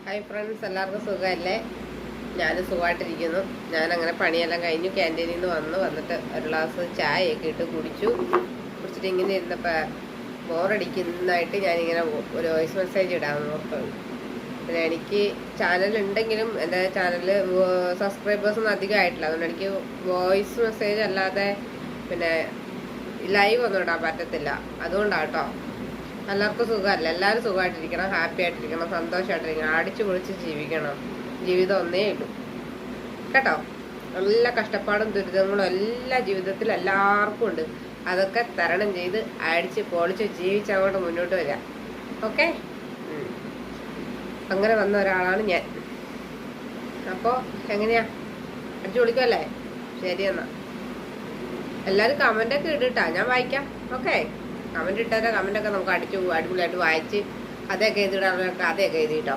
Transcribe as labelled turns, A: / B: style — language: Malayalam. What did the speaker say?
A: ഹായ് ഫ്രണ്ട്സ്, എല്ലാവർക്കും സുഖമല്ലേ? ഞാനും സുഖമായിട്ടിരിക്കുന്നു. ഞാനങ്ങനെ പണിയെല്ലാം കഴിഞ്ഞു ക്യാൻറ്റീനിൽ നിന്ന് വന്നിട്ട് ഒരു ഗ്ലാസ് ചായയൊക്കെ ഇട്ട് കുടിച്ചിട്ട് ഇങ്ങനെ ഇരുന്നപ്പോൾ ബോറടിക്കുന്നതായിട്ട് ഞാനിങ്ങനെ ഒരു വോയിസ് മെസ്സേജ് ഇടാമെന്ന് ഓർത്തത്. പിന്നെ എനിക്ക് ചാനലുണ്ടെങ്കിലും എൻ്റെ ചാനൽ സബ്സ്ക്രൈബേഴ്സൊന്നും അധികം ആയിട്ടില്ല. അതുകൊണ്ട് എനിക്ക് വോയിസ് മെസ്സേജ് അല്ലാതെ പിന്നെ ലൈവ് ഒന്നും ഇടാൻ പറ്റത്തില്ല. അതുകൊണ്ടാട്ടോ. എല്ലാവർക്കും സുഖമല്ല, എല്ലാവരും സുഖമായിട്ടിരിക്കണം, ഹാപ്പി ആയിട്ടിരിക്കണം, സന്തോഷമായിട്ടിരിക്കണം, അടിച്ചു പൊളിച്ച് ജീവിക്കണം. ജീവിതം ഒന്നേ ഉള്ളൂ കേട്ടോ. എല്ലാ കഷ്ടപ്പാടും ദുരിതങ്ങളും എല്ലാ ജീവിതത്തിൽ എല്ലാവർക്കും ഉണ്ട്. അതൊക്കെ തരണം ചെയ്ത് അടിച്ച് പൊളിച്ച് ജീവിച്ചങ്ങോട്ട് മുന്നോട്ട് വരാം. ഓക്കെ, അങ്ങനെ വന്ന ഒരാളാണ് ഞാൻ. അപ്പോൾ എങ്ങനെയാ, അടിച്ചു പൊളിക്കുമല്ലേ? ശരി, എന്നാ എല്ലാവരും കമൻ്റൊക്കെ ഇട്ടിട്ടാ, ഞാൻ വായിക്കാം. ഓക്കെ, കമൻ്റ് ഇട്ടാൽ കമൻ്റൊക്കെ നമുക്ക് അടിപൊളിയായിട്ട് വായിച്ച് കഥയൊക്കെ എഴുതിയിടാനുള്ള കഥയൊക്കെ എഴുതിയിട്ടോ.